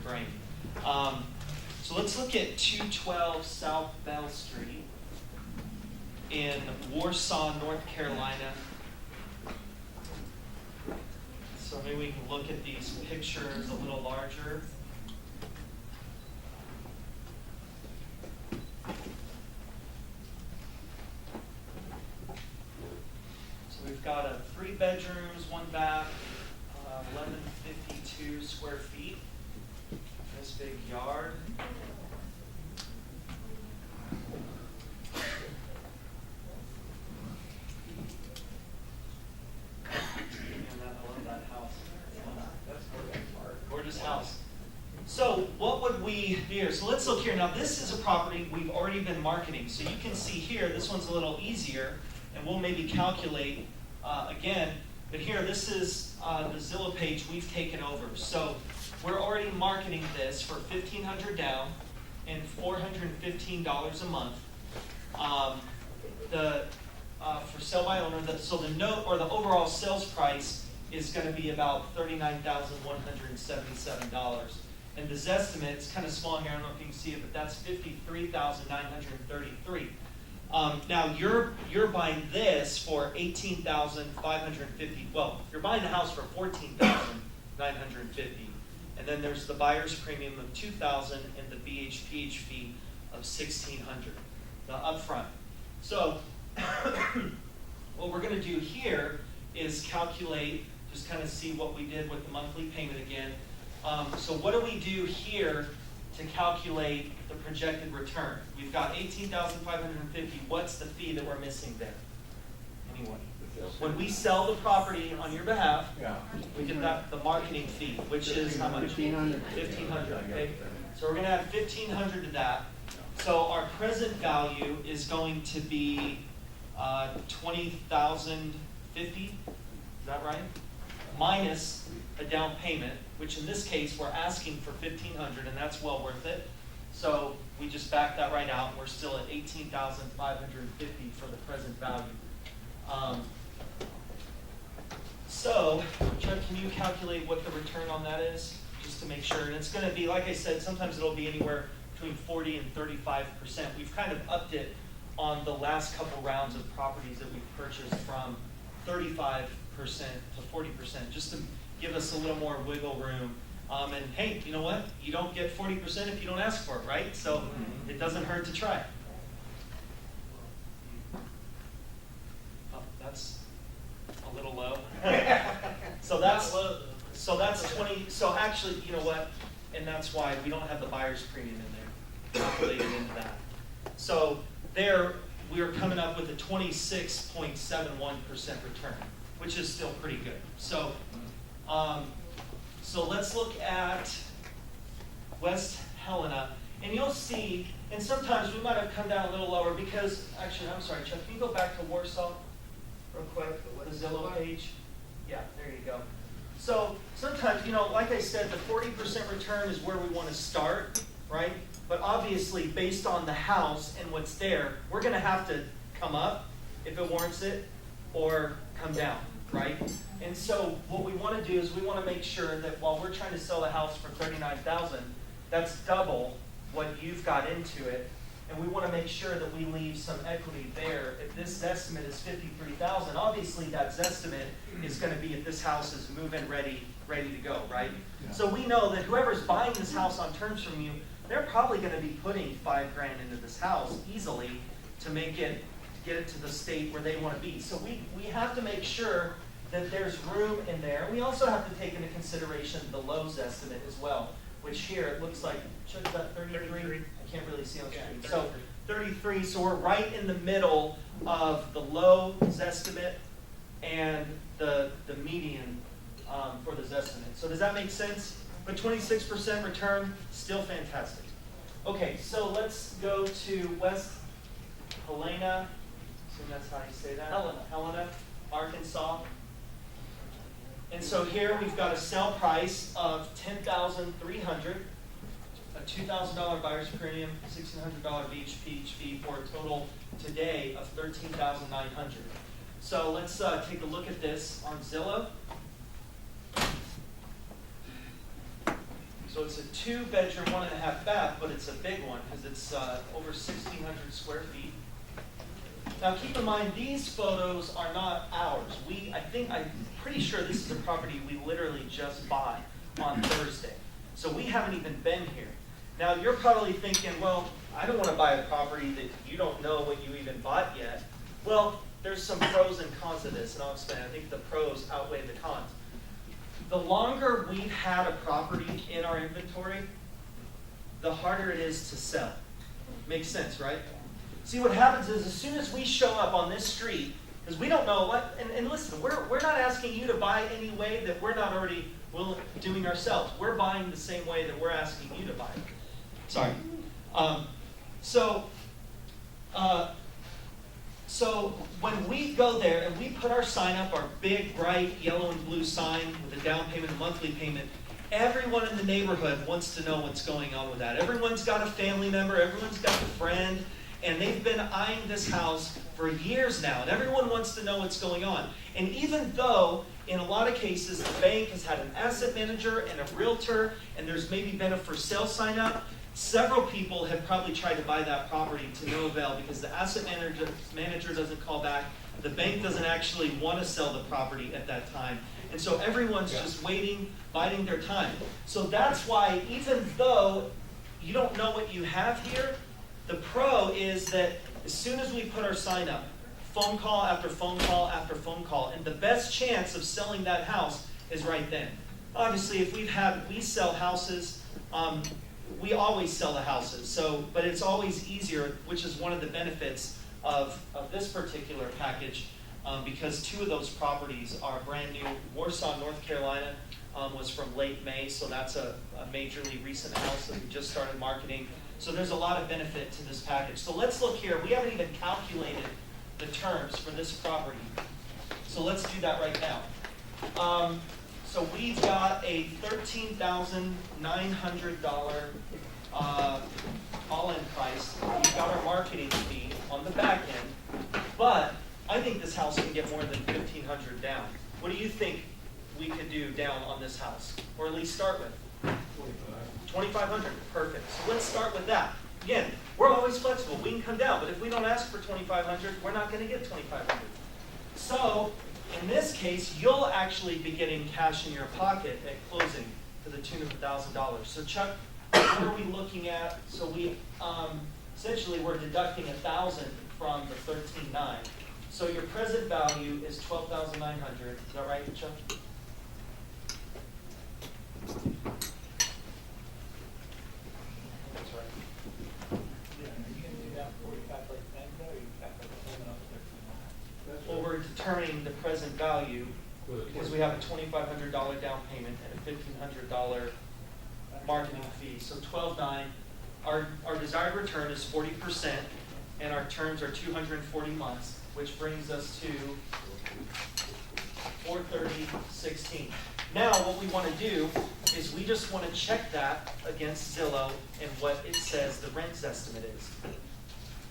brain. So let's look at 212 South Bell Street in Warsaw, North Carolina. So maybe we can look at these pictures a little larger. So we've got 3 bedrooms, 1 bath, 1152 square feet. This big yard. Gorgeous house. So what would we do here? So let's look here. Now this is a property we've already been marketing. So you can see here, this one's a little easier, and we'll maybe calculate again. But here, this is the Zillow page we've taken over. So we're already marketing this for $1,500 down and $415 a month. For sale by owner, so the note or the overall sales price is going to be about $39,177. And the Zestimate, it's kind of small here, I don't know if you can see it, but that's $53,933. Now you're buying this for $18,550. Well, you're buying the house for $14,950, and then there's the buyer's premium of $2,000 and the BHPH fee of $1,600, the upfront. So what we're going to do here is calculate, just kind of see what we did with the monthly payment again. So what do we do here to calculate the projected return? We've got $18,550. What's the fee that we're missing there? Anyone? When we sell the property on your behalf, we get the marketing fee, which is how much? $1,500. Okay. So we're going to add $1,500 to that. So our present value is going to be $20,050. Is that right? Minus a down payment, which in this case we're asking for $1,500, and that's well worth it. So we just back that right out, and we're still at $18,550 for the present value. So, Chuck, can you calculate what the return on that is, just to make sure? And it's going to be, like I said, sometimes it'll be anywhere between 40 and 35%. We've kind of upped it on the last couple rounds of properties that we've purchased from 35% to 40%, just to give us a little more wiggle room. And hey, you know what? You don't get 40% if you don't ask for it, right? So it doesn't hurt to try. Oh, that's a little low. So that's 20. So actually, you know what? And that's why we don't have the buyer's premium in there calculated into that. So there, we're coming up with a 26.71% return, which is still pretty good. So, so let's look at West Helena, and you'll see, and sometimes we might have come down a little lower because, actually, I'm sorry, Chuck, can you go back to Warsaw real quick, the Zillow page? Yeah, there you go. So sometimes, you know, like I said, the 40% return is where we want to start, right? But obviously, based on the house and what's there, we're going to have to come up if it warrants it, or come down, right? And so what we want to do is we want to make sure that while we're trying to sell the house for $39,000, that's double what you've got into it, and we want to make sure that we leave some equity there. If this estimate is $53,000, obviously that estimate is going to be if this house is move-in ready to go, right? Yeah. So we know that whoever's buying this house on terms from you, they're probably going to be putting $5,000 into this house easily to make it, get it to the state where they want to be. So we have to make sure that there's room in there. We also have to take into consideration the Lowe's estimate as well, which here it looks like, Chuck, is that 33? I can't really see on the screen. So 33, so we're right in the middle of the Lowe's estimate and the median for this estimate. So does that make sense? But 26% return, still fantastic. Okay, so let's go to West Helena. So that's how you say that. Helena, Arkansas. And so here we've got a sale price of $10,300, a $2,000 buyer's premium, $1,600 BHP fee for a total today of $13,900. So let's take a look at this on Zillow. So it's a 2-bedroom, 1.5 bath, but it's a big one because it's over 1,600 square feet. Now keep in mind, these photos are not ours. I'm pretty sure this is a property we literally just bought on Thursday. So we haven't even been here. Now you're probably thinking, well, I don't want to buy a property that you don't know what you even bought yet. Well, there's some pros and cons of this, and I'll explain. I think the pros outweigh the cons. The longer we've had a property in our inventory, the harder it is to sell. Makes sense, right? See, what happens is as soon as we show up on this street, because we don't know what, and listen, we're not asking you to buy any way that we're not already doing ourselves. We're buying the same way that we're asking you to buy. Sorry. So when we go there and we put our sign up, our big, bright yellow and blue sign with a down payment, a monthly payment, everyone in the neighborhood wants to know what's going on with that. Everyone's got a family member, everyone's got a friend, and they've been eyeing this house for years now, and everyone wants to know what's going on. And even though, in a lot of cases, the bank has had an asset manager and a realtor, and there's maybe been a for sale sign up, several people have probably tried to buy that property to no avail because the asset manager doesn't call back, the bank doesn't actually want to sell the property at that time. And so everyone's just waiting, biding their time. So that's why, even though you don't know what you have here, the pro is that as soon as we put our sign up, phone call after phone call after phone call, and the best chance of selling that house is right then. Obviously, if we sell houses, we always sell the houses, but it's always easier, which is one of the benefits of this particular package, because 2 of those properties are brand new. Warsaw, North Carolina was from late May, so that's a majorly recent house that we just started marketing. So there's a lot of benefit to this package. So let's look here. We haven't even calculated the terms for this property. So let's do that right now. So we've got a $13,900 all-in price. We've got our marketing fee on the back end. But I think this house can get more than $1,500 down. What do you think we could do down on this house? Or at least start with? $2,500, perfect. So let's start with that. Again, we're always flexible. We can come down, but if we don't ask for $2,500, we're not going to get $2,500. So in this case, you'll actually be getting cash in your pocket at closing to the tune of $1,000. So Chuck, what are we looking at? So we essentially we're deducting $1,000 from the $13,900. So your present value is $12,900. Is that right, Chuck? Well, we're determining the present value because we have a $2,500 down payment and a $1,500 marketing fee. So $12,900. Our desired return is 40%, and our terms are 240 months, which brings us to $430.16. Now, what we want to do is we just want to check that against Zillow and what it says the rent's estimate is.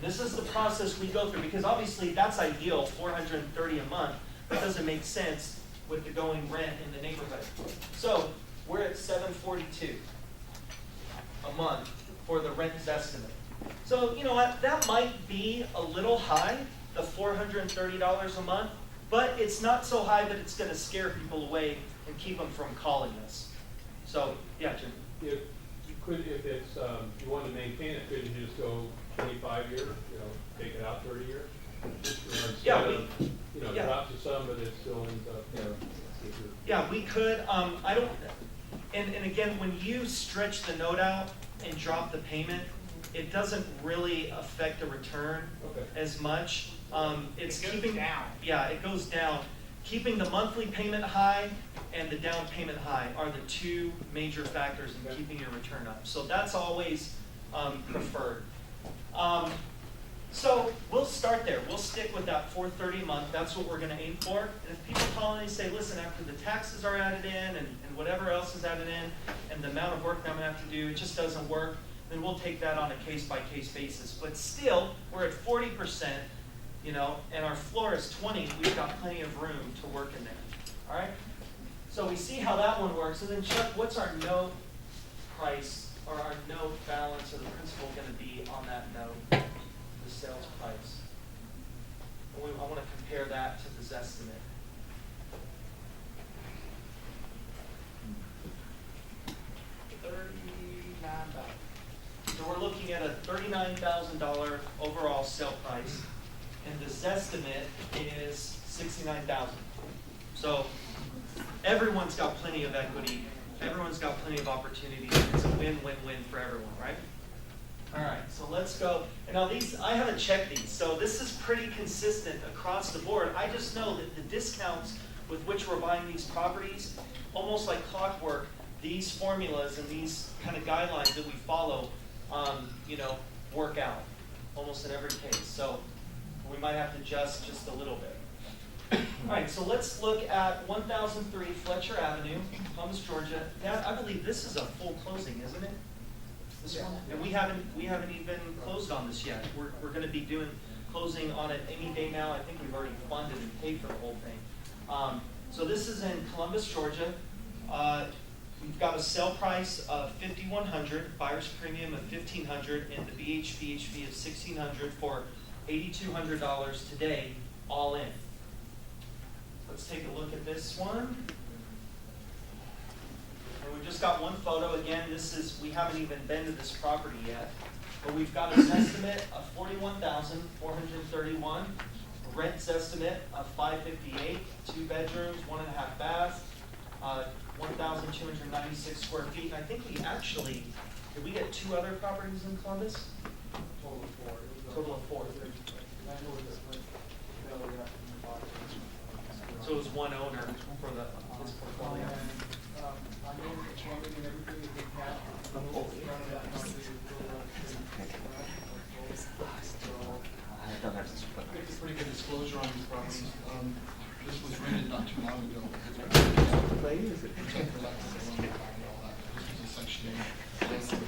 This is the process we go through because obviously that's ideal, $430 a month. That doesn't make sense with the going rent in the neighborhood. So we're at $742 a month for the rent's estimate. So you know what? That might be a little high, the $430 a month, but it's not so high that it's going to scare people away and keep them from calling us. So yeah, Jim. If it's you want to maintain it, could you just go 25 years? Take it out 30 years. Drops to some, but it still ends up. Yeah, we could. I don't. And again, when you stretch the note out and drop the payment, it doesn't really affect the return as much. It goes down. Yeah, it goes down. Keeping the monthly payment high and the down payment high are the 2 major factors in keeping your return up. So that's always preferred. So we'll start there. We'll stick with that $430 a month. That's what we're going to aim for. And if people call and they say, listen, after the taxes are added in and whatever else is added in and the amount of work I'm going to have to do, it just doesn't work, then we'll take that on a case-by-case basis. But still, we're at 40%, and our floor is 20. We've got plenty of room to work in there. All right? So we see how that one works. And then, Chuck, what's our note price or our note balance or the principal going to be on that note, the sales price? And I want to compare that to this estimate. So we're looking at a $39,000 overall sale price, and this estimate is $69,000. So everyone's got plenty of equity. Everyone's got plenty of opportunity. It's a win-win-win for everyone, right? All right, so let's go. And now these, I haven't checked these, so this is pretty consistent across the board. I just know that the discounts with which we're buying these properties, almost like clockwork, these formulas and these kind of guidelines that we follow, work out almost in every case. So we might have to adjust just a little bit. All right, so let's look at 1003 Fletcher Avenue, Columbus, Georgia. Dad, I believe this is a full closing, isn't it? This one? And we haven't even closed on this yet. We're going to be doing closing on it any day now. I think we've already funded and paid for the whole thing. So this is in Columbus, Georgia. We've got a sale price of $5,100, buyer's premium of $1,500, and the BHP of $1,600 for $8,200 today, all in. Let's take a look at this one. And we've just got one photo. Again, we haven't even been to this property yet, but we've got an estimate of $41,431, a rent's estimate of $558, 2 bedrooms, 1.5 baths. 1,296 square feet. And I think did we get 2 other properties in Columbus? Total of 4. Total of 4. So it was one owner for this portfolio. I know the plumbing and everything is in cash. It's a pretty good disclosure on these properties. This was rented not too long ago. This was a Section 8 business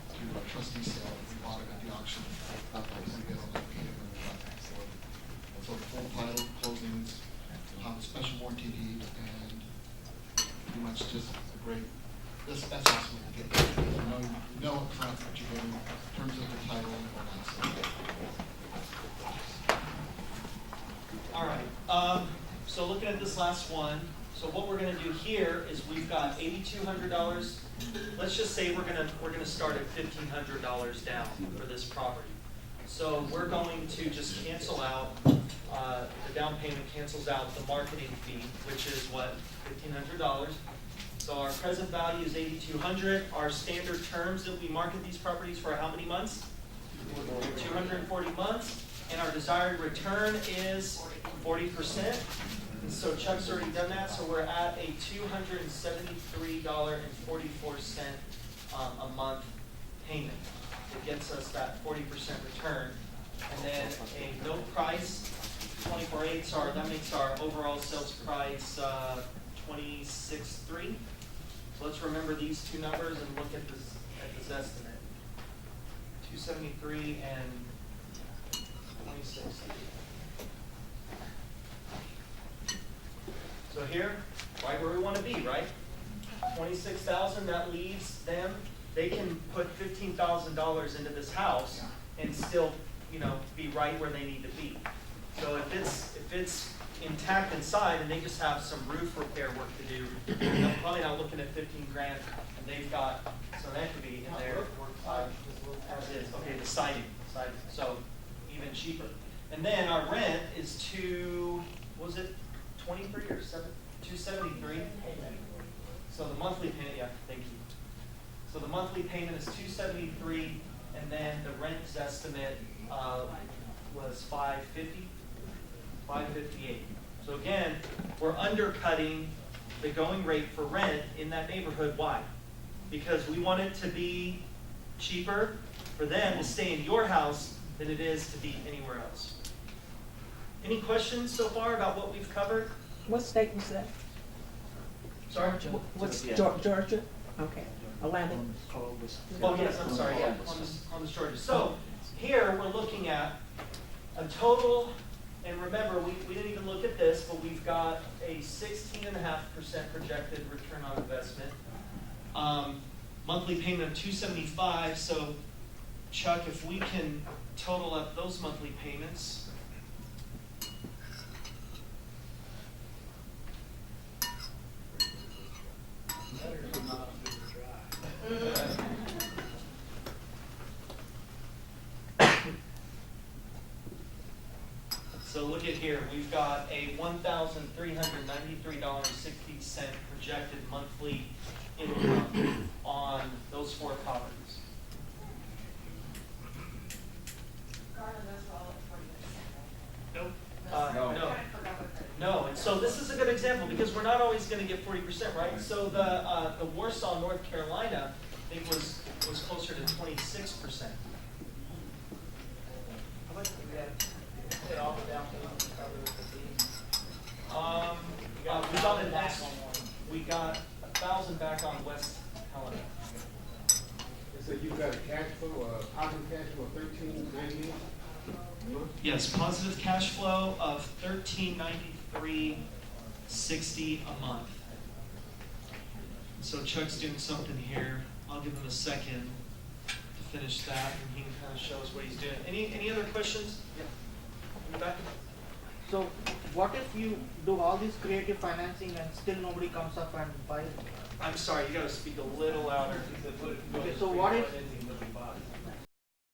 to trustee sale. We bought it at the auction. We get all that paid and so full title closings, we'll have a special warranty deed, and pretty much just a great. That's awesome. You know up front what you're doing in terms of the title and all that stuff. All right. So looking at this last one, so what we're going to do here is we've got $8,200. Let's just say we're going to start at $1,500 down for this property. So we're going to just cancel out the down payment, cancels out the marketing fee, which is what, $1,500. So our present value is $8,200. Our standard terms that we market these properties for how many months? 240 months. And our desired return is 40%. And so Chuck's already done that, so we're at a $273.44 a month payment. It gets us that 40% return. And then a note price, 24/8, that makes our overall sales price $26,300. So let's remember these two numbers and look at this estimate. $273 and $26,300. So here, right where we want to be, right? $26,000, that leaves them, they can put $15,000 into this house and still, be right where they need to be. So if it's intact inside and they just have some roof repair work to do, they're probably not looking at $15,000, and they've got some equity in there as is. Okay, the siding, so even cheaper. And then our rent is $23 or $273. So the monthly payment, yeah, thank you. So the monthly payment is $273, and then the rent's estimate was $558. So again, we're undercutting the going rate for rent in that neighborhood. Why? Because we want it to be cheaper for them to stay in your house than it is to be anywhere else. Any questions so far about what we've covered? What state was that? Sorry? What's Georgia? Okay, Atlanta. Oh, yes, I'm sorry, yeah, on this Georgia. So here we're looking at a total And remember, we didn't even look at this, but we've got a 16.5% projected return on investment. Monthly payment of $275. So, Chuck, if we can total up those monthly payments. So look at here, we've got a $1,393.60 projected monthly income on those 4 properties. Garland, those are all at 40%, Nope. right? No. I kind of forgot what the. No, and so this is a good example because we're not always going to get 40%, right? So the Warsaw, North Carolina, I think was closer to 26%. How much do we have, put all the down payment covered with the fees? We got it back on one. We got 1,000 back on West Helena. So you've got a cash flow, positive cash flow of $13.98 a month? Yes, positive cash flow of $13.93.60 a month. So Chuck's doing something here. I'll give him a second to finish that, and he can kind of show us what he's doing. Any other questions? Yeah. In the back? So what if you do all this creative financing and still nobody comes up and buys it? I'm sorry, you got to speak a little louder. Okay, so what if,